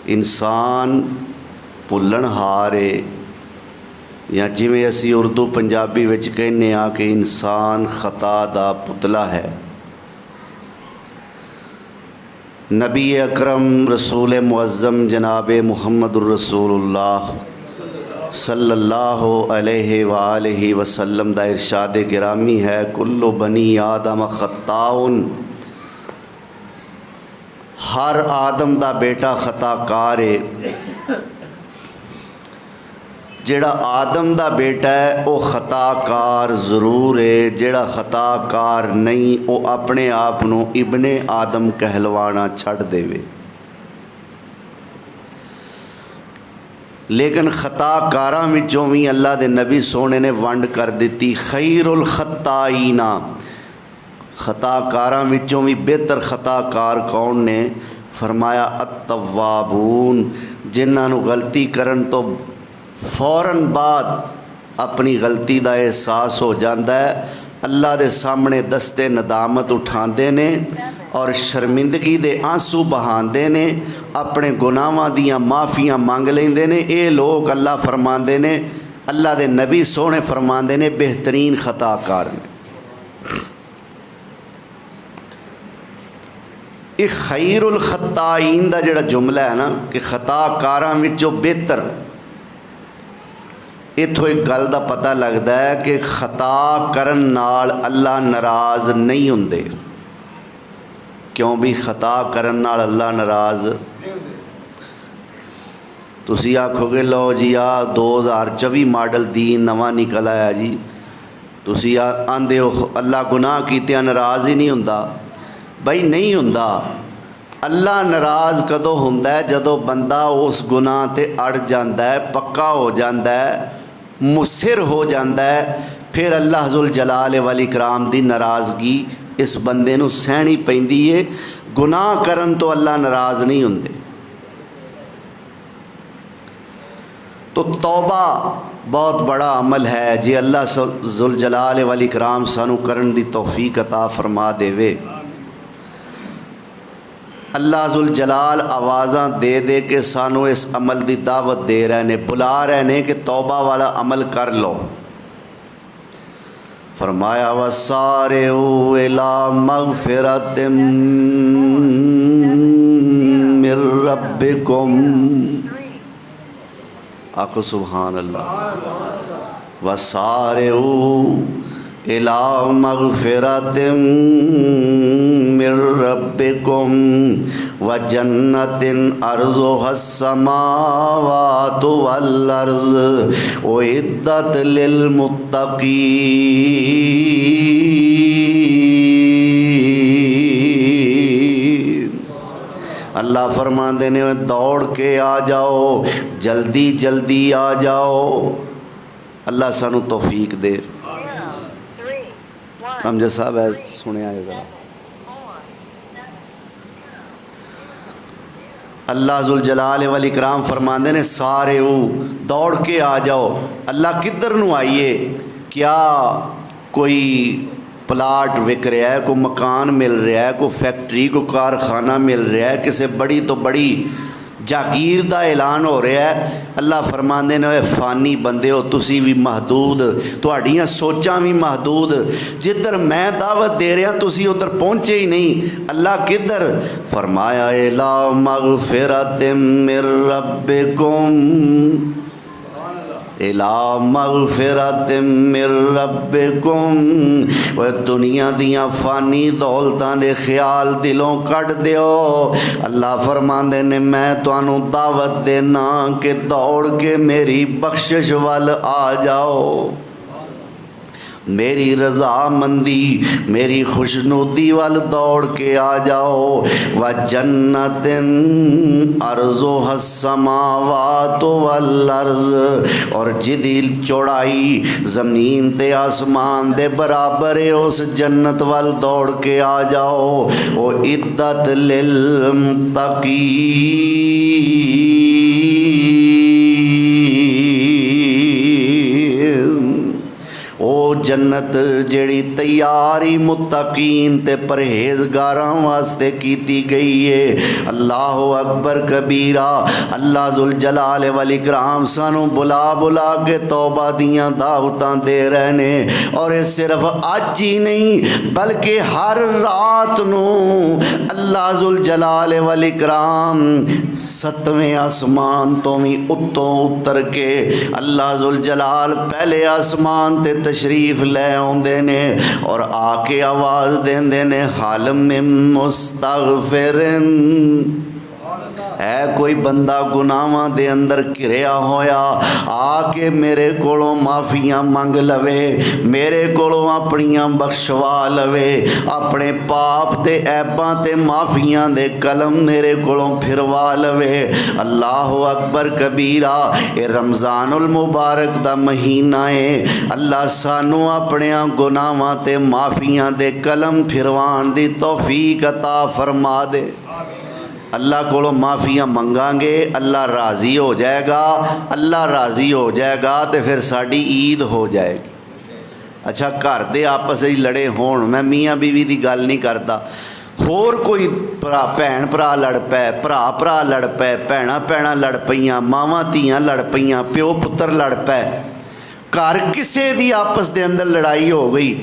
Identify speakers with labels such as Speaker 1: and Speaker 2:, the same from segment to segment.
Speaker 1: इंसान भुल्लणहार है, या जिमें असी उर्दू पंजाबी विच कहने आ कि इंसान खता दा पुतला है। नबी अकरम रसूल मुअज़्ज़म जनाब मुहम्मदुर रसूलुल्लाह सल्लल्लाहु अलैहि वालैहि वसल्लम दा इरशाद गिरामी है, कुल्लु बनी आदम खत्ताउन, हर आदम दा बेटा खताकार है। जिहड़ा आदम दा बेटा है वह खताकार ज़रूर है, जिहड़ा खताकार नहीं वो अपने आप नूं इब्ने आदम कहलवाना छड्ड देवे। लेकिन खताकारां विचों भी अल्लाह दे नबी सोने ने वंड कर दी, खैरुल खत्ताईना, खताकारां विचों भी बेहतर खताकार कौन ने? फरमाया अत्तवाबून, जिन्हां नूं गलती करन तो फौरन बाद अपनी गलती का एहसास हो जाता है, अल्लाह के सामने दस्ते नदामत उठाते ने और शर्मिंदगी के आंसू बहाते ने, अपने गुनाहां दियां माफ़ियां मंग लेंदे ने। ये लोग अल्लाह फरमाते ने, अल्लाह के नबी सोहने फरमाते ने बेहतरीन खताकार ने। ये खैरुल खत्ताईन का जिहड़ा जुमला है ना कि खताकारां विचों बेहतर, इत्थों एक गल का पता लगता है कि खता करन नाल अल्लाह नाराज़ नहीं हुंदे। क्यों भी खता करन नाल अल्लाह नाराज़? तुसी आखोगे लो जी आ 2024 मॉडल दीन नवा निकल आया जी, तुसी आंदे हो अल्लाह गुनाह कीतिया नाराज़ ही नहीं हुंदा। बई नहीं हुंदा। अल्लाह नाराज़ कदों हुंदा है? जदों बंदा उस गुनाह ते अड़ जाता है, पक्का हो जाता है, मुसिर हो जाता है, फिर अल्लाह जुल जलाल वल इकराम दी नाराज़गी इस बंदे नूं सहनी पैंदी है। गुनाह करन तो अल्लाह नाराज़ नहीं हुंदे। तो तौबा बहुत बड़ा अमल है, जे अल्लाह जुल जलाल वल इकराम सानू करन दी तौफीक अता फरमा देवे। अल्लाह जुल जलाल आवाज़ां दे दे के सानू इस अमल की दावत दे रहे ने, बुला रहे ने कि तौबा वाला अमल कर लो। फरमाया वसारिऊ इला मगफिरतिम मिर रब्बिकुम, आखो सुभान अल्लाह। वसारिऊ इला मगफिरतिम मिर रब्बिकुम व जन्नतिन अर्ज़ुहस समावातु वल अर्ज़ उइद्दत लिल मुत्तक़ीन। अल्लाह फरमाते ने दौड़ के आ जाओ, जल्दी जल्दी आ जाओ। अल्लाह सानू तौफीक दे। हमजा साहब है सुने आएगा। अल्लाह जुल जलाल वल इकराम फरमाते ने सारे दौड़ के आ जाओ। अल्लाह किधर नूं आइए? क्या कोई प्लाट विक रहा है, कोई मकान मिल रहा है, कोई फैक्ट्री कोई कारखाना मिल रहा है, किसी बड़ी तो बड़ी जागीर का ऐलान हो रहा है। अल्लाह फरमाते ने फानी बंदे हो, तुसी भी महदूद, तुहाड़ियां सोचां भी महदूद। जिधर मैं दावत दे रहा तुसी उधर पहुँचे ही नहीं। अल्लाह किधर? फरमाया इला मगफिरतिम मिर रब्बिकुम, इला मगफिरतिम मिर रब्बिकुम। वह दुनिया दियाँ फानी दौलतां दे ख्याल दिलों कट दियो। अल्लाह फरमांदे ने मैं तुहानू दावत देना कि दौड़ के मेरी बख्शिश वल आ जाओ, मेरी रज़ामंदी मेरी खुशनुदी वाल दौड़ के आ जाओ। व जन्नतिन अर्ज़ुहस समावातु वल अर्ज़, और जिदी चौड़ाई ज़मीन ते आसमान दे बराबर है उस जन्नत वाल दौड़ के आ जाओ। ओ इद्दत लिल मुत्तक़ीन, ओ जन्नत जिहड़ी तैयारी मुत्तकीन ते परहेज़गारां वास्ते कीती गई है। अल्लाह अकबर कबीरा। अल्लाह जुल जलाल वल इकराम सानू बुला बुला के तौबा दियां दावतां दे रहे ने। और ये सिर्फ अज ही नहीं बल्कि हर रात नू अल्लाह जुल जलाल वल इकराम 7वें आसमान तो भी उत्तों उतर के अल्लाह जुल जलाल पहले आसमान ते तशरीफ ले आउंदे ने और आके आवाज़ देंदे ने हाल में मुस्तगफिरिन। है कोई बंदा गुनाहां दे अंदर घिरिया होया आके मेरे कोलों माफ़ियाँ मंग लवे, मेरे कोलों अपनियां बख्शवा लवे, अपने पाप ते ऐबां ते माफ़ियां दे कलम मेरे कोलों फिरवा लवे। अल्लाह अकबर कबीरा। ये रमज़ानुल मुबारक दा महीना है। अल्लाह सानू अपने गुनाहां ते माफ़ियां दे कलम फिरवान दी तौफीक अता फरमा दे। अल्लाह कोलों माफ़ियाँ मंगांगे, अल्लाह राज़ी हो जाएगा। अल्लाह राज़ी हो जाएगा तो फिर साड़ी ईद हो जाएगी। अच्छा घर दे आपस में लड़े होण, मैं मियाँ बीवी की गल नहीं करता, होर कोई भैन भरा लड़ पै, भरा लड़ पै, भैणां लड़ पईयां, मावां धीआं लड़ पईयां, प्यो पुत्तर लड़ पै, घर किसे दी आपस दे अंदर लड़ाई हो गई,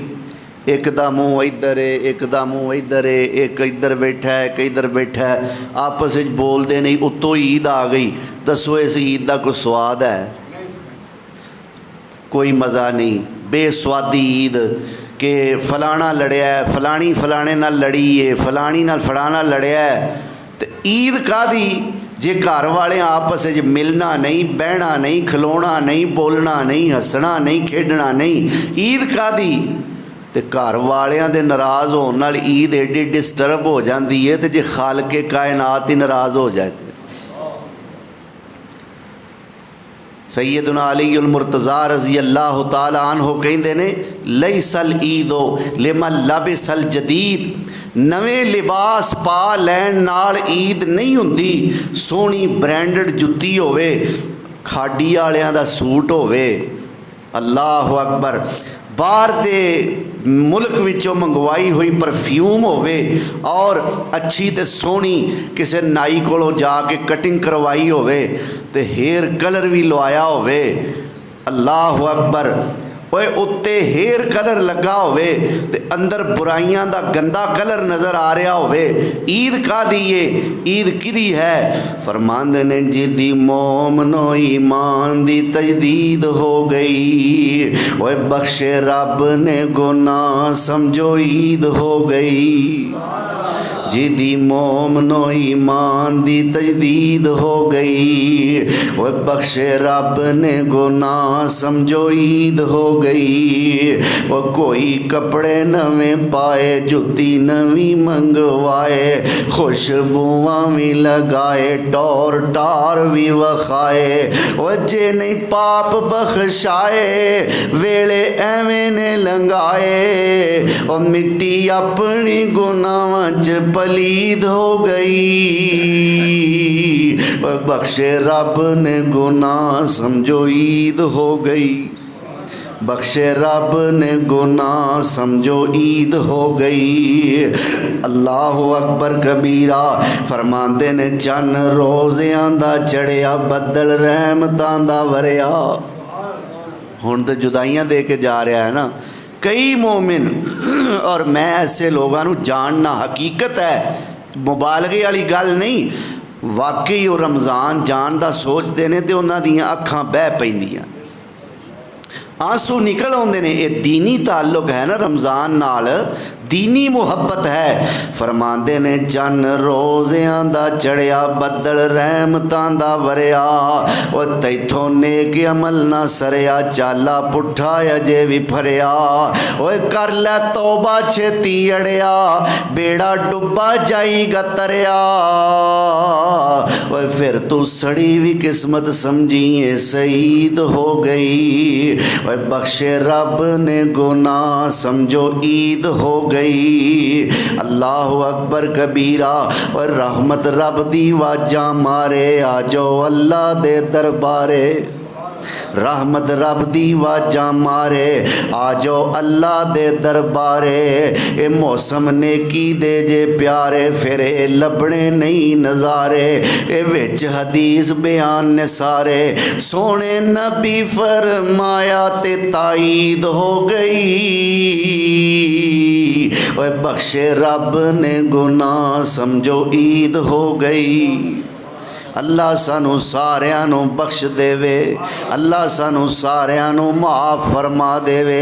Speaker 1: एक दा मूँह इधर है, एक दा मूँह इधर है, एक इधर बैठा है, एक इधर बैठा है, आपस में बोलते नहीं, उत्तों ईद आ गई। दसो इस ईद का कोई स्वाद है? कोई मज़ा नहीं। बेस्वादी ईद के फलाना लड़िया है, फलानी फलाने नाल लड़ी है, फलानी नाल फलाना लड़िया है। तो ईद कादी जे घर वाले आपस में मिलना नहीं, बहना नहीं, खलोना नहीं, बोलना नहीं, हसना नहीं, खेडना नहीं, ईद कादी? तो घर वालियां दे नाराज़ होने नाल ईद एडी डिस्टर्ब हो जाती है। तो जे खालके कायनात ही नाराज़ हो जाए। सैयदना अलीउल मुर्तज़ा रज़ी अल्लाह तआला अन्हु कहंदे ने लैसल ईदो लिमन लबिसल जदीद। नवे लिबास पा लैन नाल ईद नहीं हुंदी। सोहनी ब्रांडेड जुत्ती होवे, खाड़ी वालियां दा सूट होवे, अल्लाह अकबर, बाहर दे मुल्क विचों मंगवाई हुई परफ्यूम होवे और अच्छी ते सोहनी किसी नाई कोलों जाके कटिंग करवाई होवे ते हेयर कलर भी लवाया होवे, अल्लाह अकबर, ओए उत्ते हेयर कलर लगा होवे ते अंदर बुराइयां दा गंदा कलर नज़र आ रहा होवे। ईद कादी है? ईद किदी है? फरमांदे ने जिदी मोमनो ईमान दी तजदीद हो गई, ओए बख्शे रब ने गुनाह समझो ईद हो गई। जिदी मोमनो ईमान दी तजदीद हो गई, वह बख्शे रब ने गुनाह समझो ईद हो गई। वह कोई कपड़े नवे पाए, जुत्ती नवी मंगवाए, खुशबुआं भी लगाए, टौर टार भी वखाए। वह जे नहीं पाप बख्शाए, वेले एवें ने लंगाए, और मिट्टी अपनी गुनाहां च पलीद हो गई। बख्शे रब ने गुनाह समझो ईद हो गई, बख्शे रब ने गुनाह समझो ईद हो गई। अल्लाह अकबर कबीरा। फरमांदे ने चन रोज़ियां दा चढ़िया, बदल रहमतां दा वरिया। हुण तो जुदाइयां दे के जा रहा है ना कई मोमिन, और मैं ऐसे लोगों को जानना, हकीकत है, मुबालगे वाली गल नहीं, वाकई वो रमज़ान जान दा सोचते हैं तो उन्हां दियां अखां बह पैंदियां, आंसू निकल आउंदे ने। ये दीनी ताल्लुक है ना रमज़ान नाल, दीनी मुहब्बत है। फरमांदे ने चन रोज़ियां दा चढ़िया, बदल रहमतां दा वरिया, ओ तैथों नेक अमल ना सरिया, चाला पुठा अजे भी फरिया। ओए कर लै तौबा छेती अड़िया, बेड़ा डुब्बा जाईगा तरिया। ओए फिर तू सड़ी भी किस्मत समझी सईद हो गई। ओए बख्शे रब ने गुनाह समझो ईद हो गई। अल्लाह अकबर कबीरा। और रहमत रब दी वाजा मारे, आ जाओ अल्लाह दे दरबारे। रहमत रब दी वाजा मारे आ जाओ अल्लाह दे दरबारे। ए मौसम नेकी दे जे प्यारे फिर ए लभने नहीं नज़ारे। ए विच हदीस बयान ने सारे सोने नबी फरमाया ते ताईद हो गई। ओए बख्शे रब ने गुनाह समझो ईद हो गई। अल्लाह सानू सारियां नू बख्श देवे, अल्लाह सानू सारियां नू माफ़ फरमा देवे।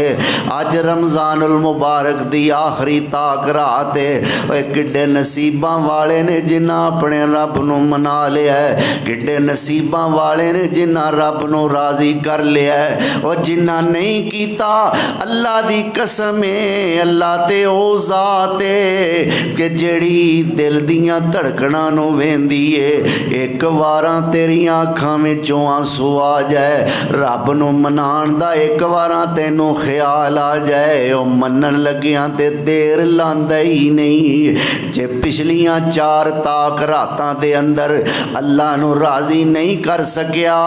Speaker 1: अज रमज़ानुल मुबारक दी आखिरी ताक रात है। किड्डे नसीबां वाले ने जिन्हां अपने रब नू मना लिया है, किड्डे नसीबां वाले ने जिन्हां रब नू राज़ी कर लिया है। और जिन्हां नहीं कीता अल्लाह दी कसम है, अल्लाह ते ओ ज़ात है कि जेड़ी दिल दियां धड़कणां नू वेंदी है। एक वारां तेरियां अखां विचों आंसू आ जाए, रब नू मनाण दा एक वारां तैनू ख्याल आ जाए, ओ मनन लगियां ते देर लांदा ही नहीं। जे पिछलियां 4 ताक रातां दे अंदर अल्लाह नू राज़ी नहीं कर सकिया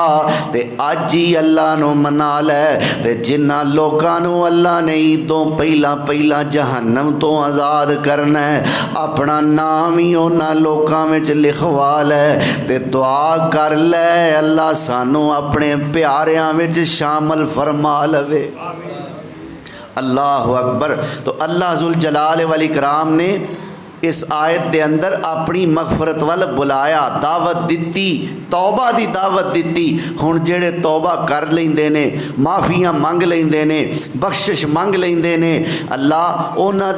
Speaker 1: ते अज ही अल्लाह नू मना लै। ते जिन्हां लोकां नू अल्लाह ने ईदों पहिलां जहन्नम तो आज़ाद करना है, अपना नाम ही उन्हां लोकां विच लिखवा लै ते दुआ कर लै अल्लाह सानू अपने प्यारियां विच शामिल फरमा लवे। अल्लाह अकबर। तो अल्लाह जुल जलाल वल इकराम ने इस आयत के अंदर अपनी मगफरत वाल बुलाया, दावत दी, तौबा की दावत दी। हुण जेड़े तौबा कर लेंदे ने, माफ़ियाँ मंग लेंदे ने, बख्शिश मंग लेंदे ने, अल्लाह उन्हां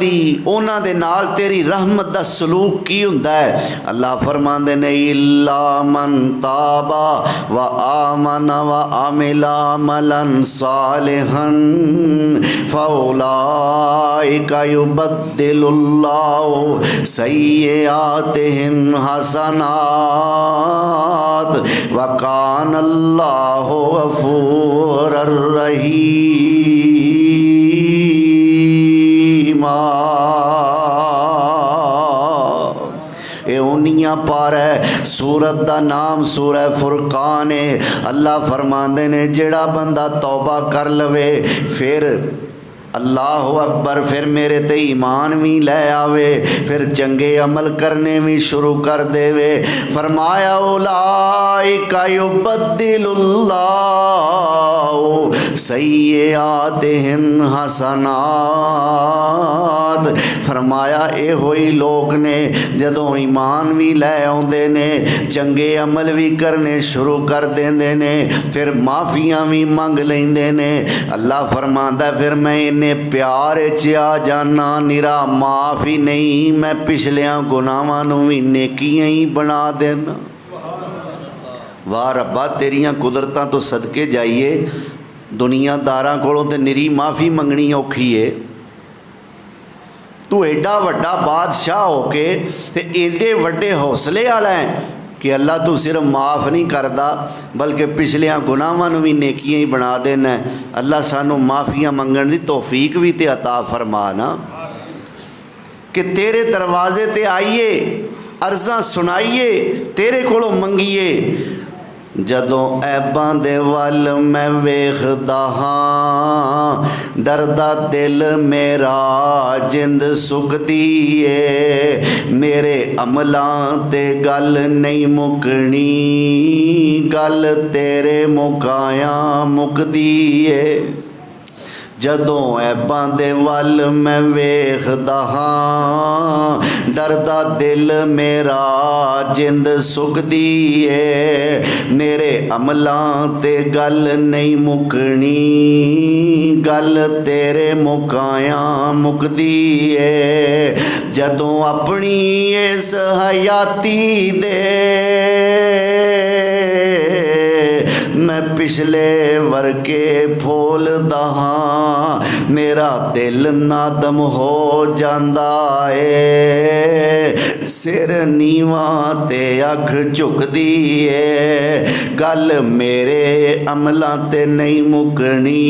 Speaker 1: दे नाल तेरी रहमत दा सलूक की हुंदा है। अल्लाह फरमांदे ने इल्ला मन ताबा व आमन व अमिला अमलन सालिहन फौलाइका युबद्दिलुल्लाहु सय्यिआतिहिम हसनात व कानल्लाहु गफूरर रहीमा। ये उन्नियां पार है। सूरत का नाम सूरह फुरकान है। अल्लाह फरमांदे ने जेड़ा बंदा तौबा कर लवे फिर अल्लाह अकबर फिर मेरे ते ईमान भी लै आवे, फिर चंगे अमल करने भी शुरू कर देवे। फरमाया उलाइका युबद्दिलुल्लाहु सय्यिआतिहिम हसनात। फरमाया ये होई लोग ने जदों ईमान भी लै आउंदे ने, चंगे अमल भी करने शुरू कर देंदे ने, फिर माफ़ियाँ भी मंग लेंदे ने। अल्लाह फरमांदा फिर मैं इन्हें प्यार च आ जाना, निरा माफ़ ही नहीं मैं पिछलियां गुनाहां नूं भी नेकियां ही बना देना। वाह रब्बा तेरियां कुदरतां तो सदके जाइए। दुनियादारां कोलों ते निरी माफ़ी मंगनी औखी है। तू एडा वड्डा बादशाह हो के ते एडे वड्डे हौसले वाला है कि अल्लाह तू सिर्फ माफ़ नहीं करता बल्कि पिछलियां गुनाहां नूं भी नेकियां ही बना देना। अल्लाह सानू माफ़ियाँ मंगण दी तौफीक भी ते अता फरमा ना, कि तेरे दरवाजे ते आइए, अर्ज़ां सुनाइए, तेरे कोलों मंगीए। जदों ऐबां दे वल मैं वेखदा हां, डरदा दिल मेरा जिंद सुकदी ए। मेरे अमलां ते गल नहीं मुकनी, गल तेरे मुकाया मुकदी ए। जदों ऐबां दे वल मैं वेखदा हां, डरदा दिल मेरा जिंद सुकदी ए। मेरे अमलां ते गल नहीं मुकनी, गल तेरे मुकाया मुकदी ए। जदों अपनी इस हयाती दे मैं पिछले वर्के फूलदा हां, मेरा दिल नादम हो जांदा ए। सिर नीवा ते अख झुकदी ए, गल मेरे अमलां ते नहीं मुकनी,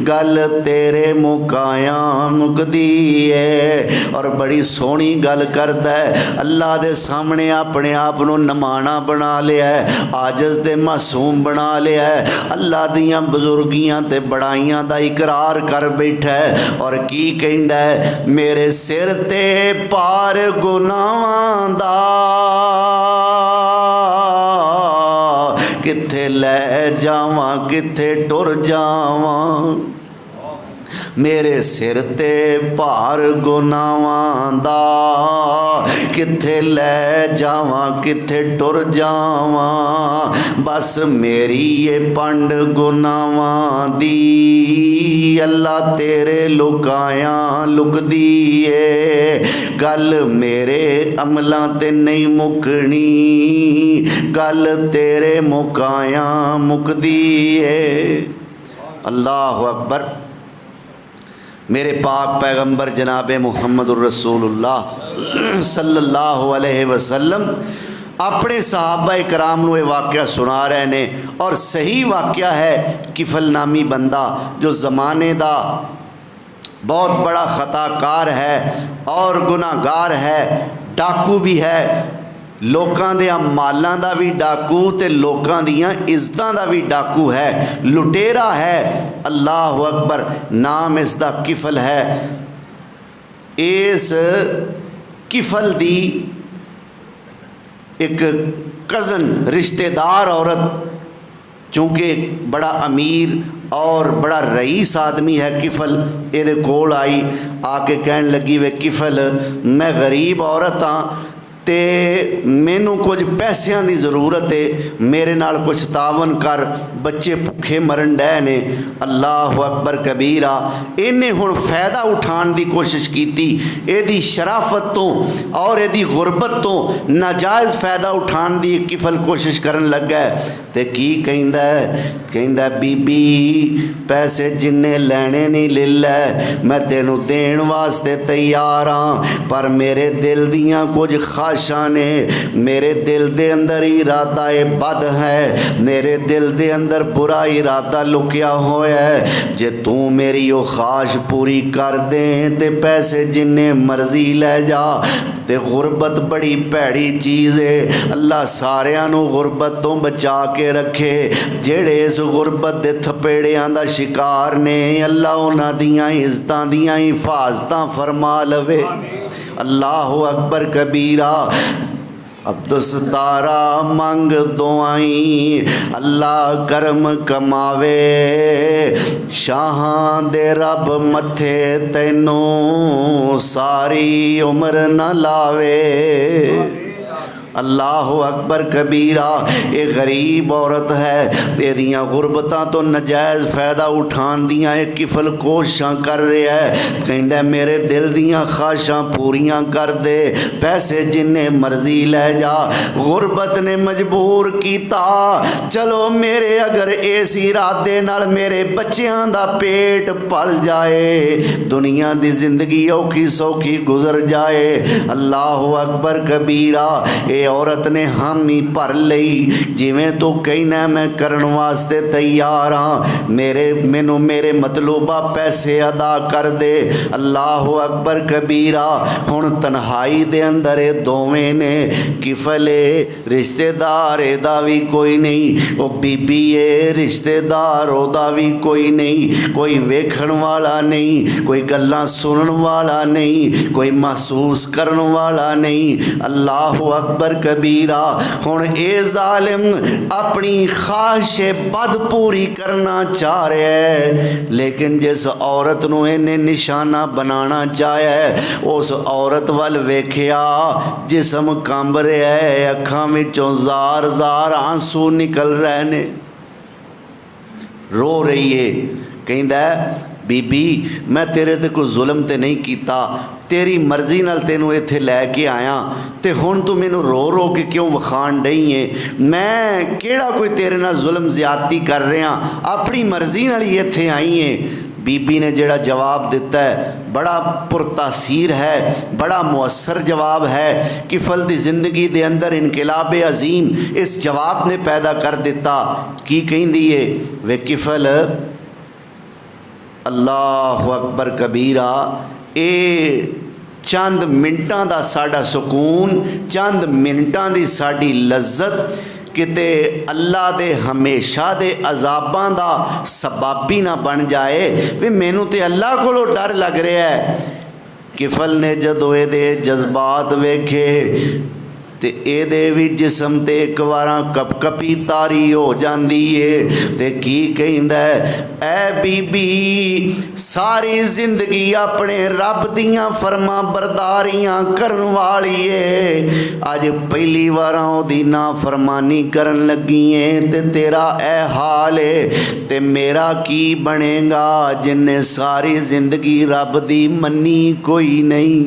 Speaker 1: गल तेरे मुकाया मुकदी ए। और बड़ी सोहनी गल करदा है, अल्लाह दे सामने अपने आप नूं नमाना बना लिया है, आजिज़ ते मासूम बना लिया है। अल्लाह दियां बुजुर्गियां ते बड़ाइयां दा इकरार कर बैठा है और की कहंदा है, मेरे सिर ते पार गुनाहां दा किथे लै जावां किथे टुर जावां। मेरे सिर ते भार गुनाहां दा किथे लै जावां किथे टुर जावां। बस मेरी ये पंड गुनाहां दी अल्लाह तेरे लुकाया लुकदी ए। गल मेरे अमलां ते नहीं मुकनी, गल तेरे मुकाया मुकदी ए। अल्लाह अकबर। मेरे पाक पैगंबर जनाब मुहम्मदुर रसूलुल्लाह सल्लल्लाहु अलैहि वसल्लम अपने सहाबा इकराम नूं ये वाक़या सुना रहे ने और सही वाक़या है। किफल नामी बंदा जो ज़माने दा बहुत बड़ा ख़ताकार है और गुनाहगार है, डाकू भी है, लोकां दे मालां दा भी डाकू ते लोकां दियां इज्जतां दा भी डाकू है, लुटेरा है। अल्लाह अकबर। नाम इसदा किफल है। इस किफल दी एक कज़न रिश्तेदार औरत, चूँकि बड़ा अमीर और बड़ा रईस आदमी है किफल, ये कोल आई आके कहन लगी, वे किफल मैं गरीब औरत हाँ ते मैनू कुछ पैसों की ज़रूरत है, मेरे नाल कुछ तावन कर, बच्चे भुखे मरन डे ने। अल्लाह अकबर कबीरा। इन्हें हुण फ़ायदा उठाने की कोशिश की, यदी शराफत तो और यदी गुरबत तो नाजायज़ फ़ायदा उठाने की किफल कोशिश करन लगा है। ते की कहंदा है, कहंदा बीबी पैसे जिन्ने लैने नहीं ले लै, मैं तेनू देण वास्ते तैयार हाँ, पर मेरे दिल दियां कुछ ख्वाहिशां ने, मेरे दिल दे अंदर इरादा ए बद है, मेरे दिल दे अंदर बुरा इरादा लुकिया होया है। जे तू मेरी वो ख्वाहिश पूरी कर दे ते पैसे जिन्ने मर्जी लै जा। ते गुरबत बड़ी भैड़ी चीज़ है। अल्लाह सारियां नू गुरबत तो बचा के रखे। जेड़े इस गुरबत दे थपेड़ियां दा शिकार ने, अल्लाह उन्हां दियां इज्जतां दियां हिफाजतां फरमा लवे। अल्लाह अकबर कबीरा। अब्दुस्तारा मंग दुआई, अल्लाह करम कमावे, शाहां दे रब मथे तैनू सारी उम्र न लावे। अल्लाह अकबर कबीरा। ये गरीब औरत है, एदियां गुरबतां तो नजायज़ फ़ायदा उठान दियां एक किफल कोशिशां कर रहा है। कहंदा मेरे दिल दियां ख्वाहिशां पूरियां कर दे, पैसे जिन्ने मर्जी लै जा। गुरबत ने मजबूर किया, चलो मेरे अगर इस इरादे नाल मेरे बच्चों का पेट पल जाए, दुनिया की जिंदगी औखी सौखी गुजर जाए। अल्लाह अकबर कबीरा। औरत ने हामी भर लई, जिवें तू कहना मैं करन वास्ते तैयार हाँ, मैनू मेरे मतलूबा पैसे अदा कर दे। अल्लाह अकबर कबीरा। हुण तन्हाई दे अंदर ये दोवें ने, किफले रिश्तेदार एदा भी कोई नहीं, वो बीबी है रिश्तेदार ओदा भी कोई नहीं, कोई वेखण वाला नहीं, कोई गल्लां सुनन वाला नहीं, कोई महसूस करन वाला नहीं। अल्लाह अकबर कबीरा। हुण ए जालिम अपनी ख्वाहिश बद पूरी करना चाह रहा है, लेकिन जिस औरत नूं इन्हें निशाना बनाना चाहे है, उस औरत वल वेख्या, जिसम कंब रहा है, अखां विचों जार जार आंसू निकल रहे ने, रो रही है। कहंदा बीबी मैं तेरे ते कोई जुल्म ते नहीं कीता, तेरी मर्जी नाल तेनू इत्थे लैके आया, ते हुण तू मैनू रो रो के क्यों वखाण डई है? मैं केड़ा कोई तेरे नाल जुल्म ज्यादती कर रहा, अपनी मर्जी नाल ही इत्थे आई है। बीबी ने जेड़ा जवाब दिता है बड़ा पुरतासीर है, बड़ा मुअस्सर जवाब है। किफल दी जिंदगी दे अंदर इनकलाब अजीम इस जवाब ने पैदा कर दिता। की कहिंदी है वे किफल, अल्लाह अकबर कबीरा। ए चंद मिनटां दा साडा सुकून, चंद मिनटां दी साडी लज्जत किते अल्लाह दे हमेशा दे अजाबां दा सबब ही ना बन जाए भी मैनू तो अल्लाह कोलों डर लग रहा है। किफल ने जदों इहदे जज्बात वेखे ते एदे भी जिसम ते एक वारा कपकपी तारी हो जाती है ते की कहंदा ऐ बीबी सारी जिंदगी अपने रब दियां फरमा बरदारियां करन वाली है, अज पहली वार ओदी ना फरमानी करन लगी है ते तेरा ऐ हाल है ते मेरा की बनेगा जिन्ने सारी जिंदगी रब दी मन्नी कोई नहीं।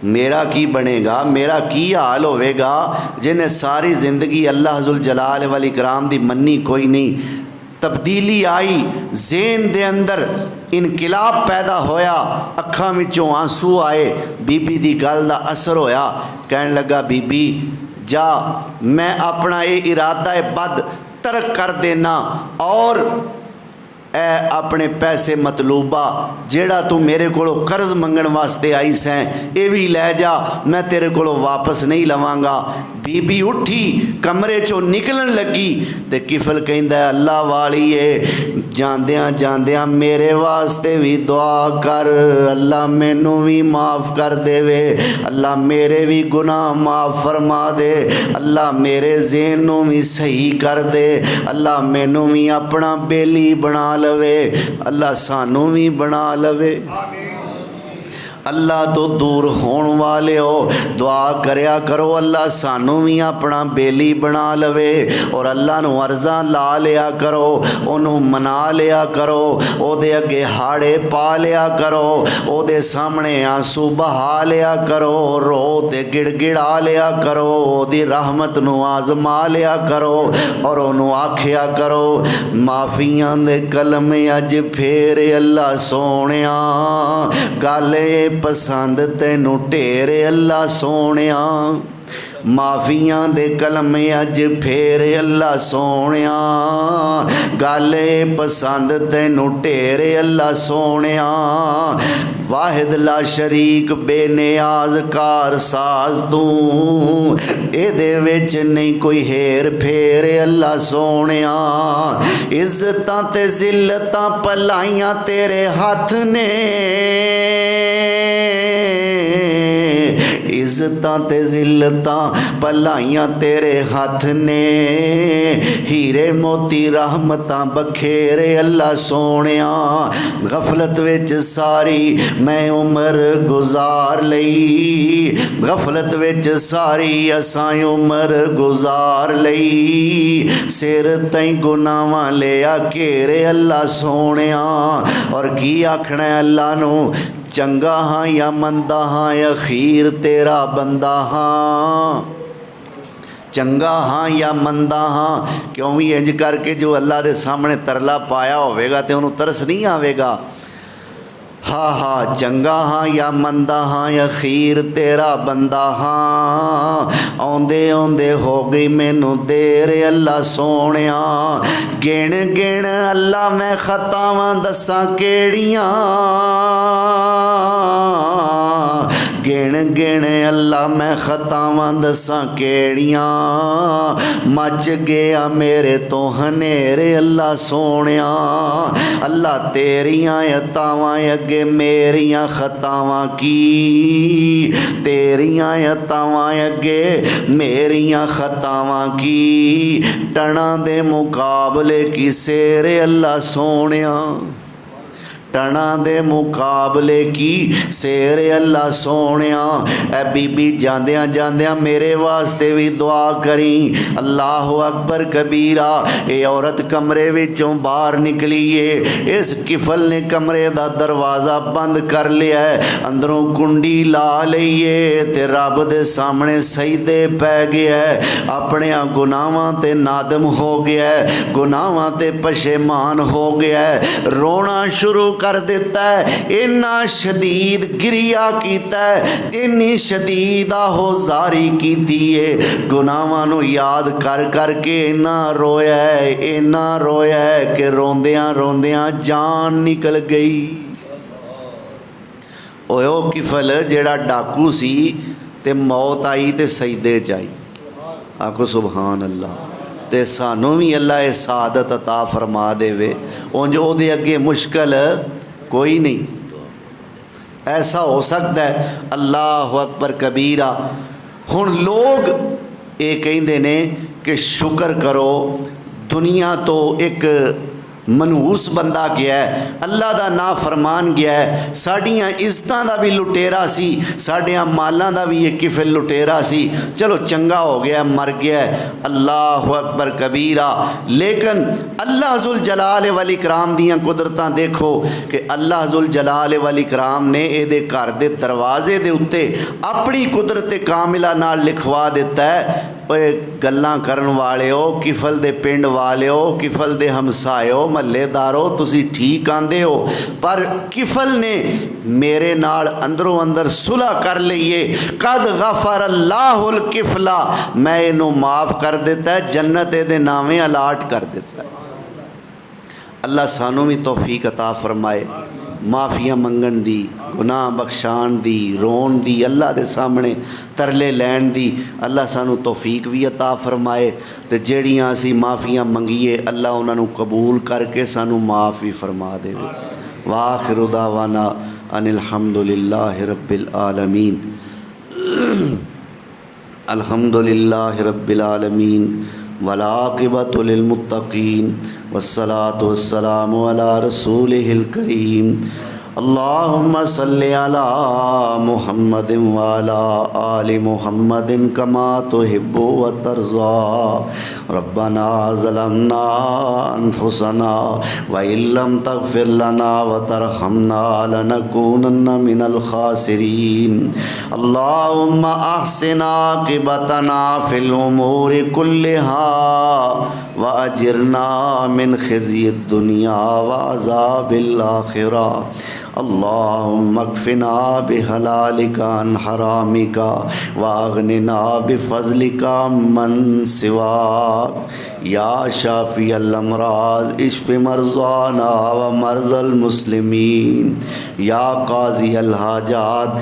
Speaker 1: मेरा की बनेगा, मेरा की हाल होवेगा जिन्हें सारी ज़िंदगी अल्लाह जुल जलाल वल इकराम दी मन्नी कोई नहीं। तब्दीली आई ज़हन दे अंदर, इनकिलाब पैदा होया, अखां विचों आंसू आए। बीबी दी गल दा असर होया, कहन लगा बीबी जा मैं अपना ये इरादा बद तरक कर देना और ए अपने पैसे मतलूबा जेड़ा तू मेरे को कर्ज मंगण वास्ते आई सैं ये भी लै जा, मैं तेरे को वापस नहीं लवांगा। बीबी उठी कमरे चों निकलन लगी ते किफल कहंदा अल्लाह वाली है जांदियां जांदियां मेरे वास्ते भी दुआ कर, अल्लाह मैनू भी माफ़ कर देवे, अल्लाह मेरे भी गुनाह माफ़ फरमा दे, अल्लाह मेरे ज़हन नू भी सही कर दे, अल्लाह मैनू भी अपना बेली बना लवे, अल्लाह सानू भी बना लवे। अल्लाह तो दूर होने वाले हो दुआ करया करो अल्लाह सानू भी अपना बेली बना लवे और अल्लाह नू अर्ज़ा ला लिया करो, उन्हों मना लिया करो, ओदे अगे हाड़े पा लिया करो, ओदे सामने आंसू बहा लिया करो, रो ते गिड़गिड़ा लिया करो, ओदी रहमत नू आजमा लिया करो और उन्हों आखिया करो माफ़ियां दे कलमे अज फेर अल्लाह सोनिया गल पसंद तेनू ढेर अल्लाह सोनिया, माफ़ियां दे कलमे अज फेर अल्लाह सोनिया गल पसंद तेनू ढेर अल्लाह सोनिया। वाहिद ला शरीक बेनियाज कार साज तू एदे विच नहीं कोई हेर फेर अल्लाह सोनिया। इज्जतां ते जिल्लतां भलाइयां तेरे हथ ने, इज्जतां ते जिल्लतां भलाइयां तेरे हथ ने, हीरे मोती रहमतां बखेरे अल्लाह सोनिया। गफलत विच सारी मैं उम्र गुजार लई, गफलत विच सारी असां उम्र गुजार लई, सिर तई गुनाहां लिया घेरे अल्लाह सोनिया। और की आखना अल्लाह नू चंगा हाँ या मंदा हाँ अखीर तेरा बंदा हाँ, चंगा हाँ या मंदा हाँ। क्यों भी इंज करके जो अल्लाह के सामने तरला पाया होवेगा तो उन्होंने तरस नहीं आवेगा। हाँ हाँ चंगा हाँ या मंदा हाँ अखीर तेरा बंदा हाँ, आउंदे आउंदे हो गई मैनू देर अल्लाह सोनिया। गिण गिण अल्लाह मैं खतावां दसां केड़ियां, गिण गिण अल्लाह मैं खतावां दसां केड़ियां, मच गया मेरे तो हनेरे अल्लाह सोनिया। अल्लाह तेरियां अतावां अगे मेरियां खतावां की, तेरियां अतावां अगे मेरियां खतावां की, टना दे मुकाबले की सेरे अल्लाह सोनिया, टना दे मुकाबले की सेर अल्लाह सोनिया। ए बीबी जांदियां जांदियां मेरे वास्ते भी दुआ करी। अल्लाह अकबर कबीरा। ये औरत कमरे विचों बाहर निकली है। इस किफल ने कमरे का दरवाज़ा बंद कर लिया है, अंदरों कुंडी ला ली है ते रब दे सामने सजदे पै गया है। अपने गुनाहां ते नादम हो गया है, गुनाहां ते पशेमान हो गया है, रोना शुरू कर देता है। इन्ना शदीद गिरिया कीता है, इन्नी शदीद आहोजारी कीती है, गुनाहां नूं याद कर करके इन्ना रोया है, इन्ना रोया है कि रोंदियां रोंदियां जान निकल गई। ओयो किफल जेड़ा डाकू सी ते मौत आई ते सजदे च आई। आखो सुबहान अल्लाह। ते सानू भी अल्लाह ये सादत अता फरमा देवे, उंज ओदे अगे मुश्किल कोई नहीं। ऐसा हो सकता है। अल्लाह अकबर कबीरा। हुण लोग ये कहते ने कि शुक्र करो दुनिया तो एक मनहूस बंदा गया है, अल्लाह का ना फरमान गया है, साड़ियाँ इज्जतां का भी लुटेरा सी, साड़ियाँ मालां का भी एक किफिल लुटेरा सी, चलो चंगा हो गया मर गया है। अल्लाह अकबर कबीरा। लेकिन अल्लाह जुल जलाल वल इकराम दियाँ कुदरतां देखो कि अल्लाह जुल जलाल वल इकराम ने ये घर के दरवाजे के उत्ते अपनी कुदरत कामिला नाल लिखवा दिता है, गल्लां करन वाले हो, किफल दे पिंड वाले हो, किफल दे हमसायो महल्लेदारो, तुसी ठीक आंदे हो, पर किफल ने मेरे नाल अंदरों अंदर सुलह कर लईए। कद गफर अल्लाहुल किफला, मैं इनू माफ़ कर दिता है, जन्नत दे नामे अलाट कर दिता है। अल्लाह सानू भी तौफीक अता फरमाए, माफ़िया मंगन दी, गुनाह बख्शाण दी, रोन दी, अल्लाह दे सामने तरले लैन दी अल्लाह सानू तौफीक भी अता फरमाए। ते जेड़ियां असी माफ़ियाँ मंगीए अल्लाह उन्होंने कबूल करके सानू माफ़ भी फरमा देवे। वाखिरु दावाना अनिल हम्दुलिल्लाहि रब्बिल आलमीन। अल्हम्दुलिल्लाहि रब्बिल आलमीन वलाक़िबतु लिल मुत्तक़ीन वस्सलातु वस्सलामु अला रसूलिहिल करीम। अल्लाहुम्मा सल्लि अला मुहम्मदिन व अला आलि मुहम्मदिन कमा तुहिब्बु व तर्ज़ा। रब्बना ज़लमना अनफुसना व इल्लम तग़फ़िर लना व तरहमना लनकूनन्ना मिनल ख़ासिरीन। अल्लाहुम्मा अहसिन आक़िबतना फ़िल उमूरि कुल्लिहा व अजिरना मिन ख़िज़्यिद दुनिया व अज़ाबिल आख़िरह। अल्लाहुम्मा अक्फ़िना बिहलालिका अन हरामिका वाग़निना बिफ़ज़लिका मन सिवाक। या शाफ़िअल अमराज़ इश्फ़ि मरज़ाना व मरज़ल मुस्लिमीन। या क़ाज़िअल हाजात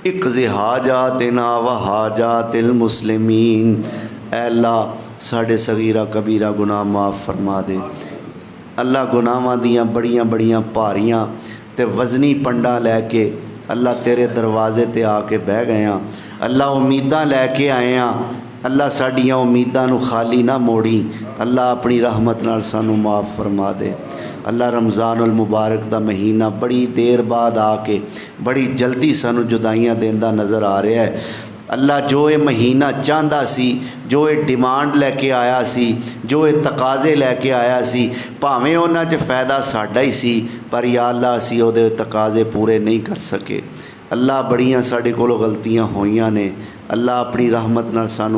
Speaker 1: इक़्ज़ि हाजातिना व हाजातिल मुस्लिमीन। ऐ अल्लाह साढ़े सगीरा कबीरा गुनाह माफ़ फरमा दे। अल्लाह गुनाहां दियां बड़ियां बड़ियां भारियां ते वज़नी पंडा लैके अल्लाह तेरे दरवाजे ते आके बह गए हाँ। अल्लाह उम्मीदां लैके आए हाँ। अल्लाह साड़ियां उम्मीदां नू खाली ना मोड़ी। अल्लाह अपनी रहमत नाल सानू माफ़ फरमा दे। अल्लाह रमज़ानुल मुबारक दा महीना बड़ी देर बाद आके बड़ी जल्दी सानू जुदाइयां देंदा नज़र आ रहा है। अल्लाह जो ये महीना चाहता सी, जो ये डिमांड लैके आया सी, जो ये तकाजे लैके आया सी, भावें उन्हां च फ़ायदा साडा ही सी, पर या अल्लाह असी उहदे तकाजे पूरे नहीं कर सके। अल्लाह बड़ियां साडे कोलों गलतियां होईयां ने। अल्लाह अपनी रहमत नाल सानू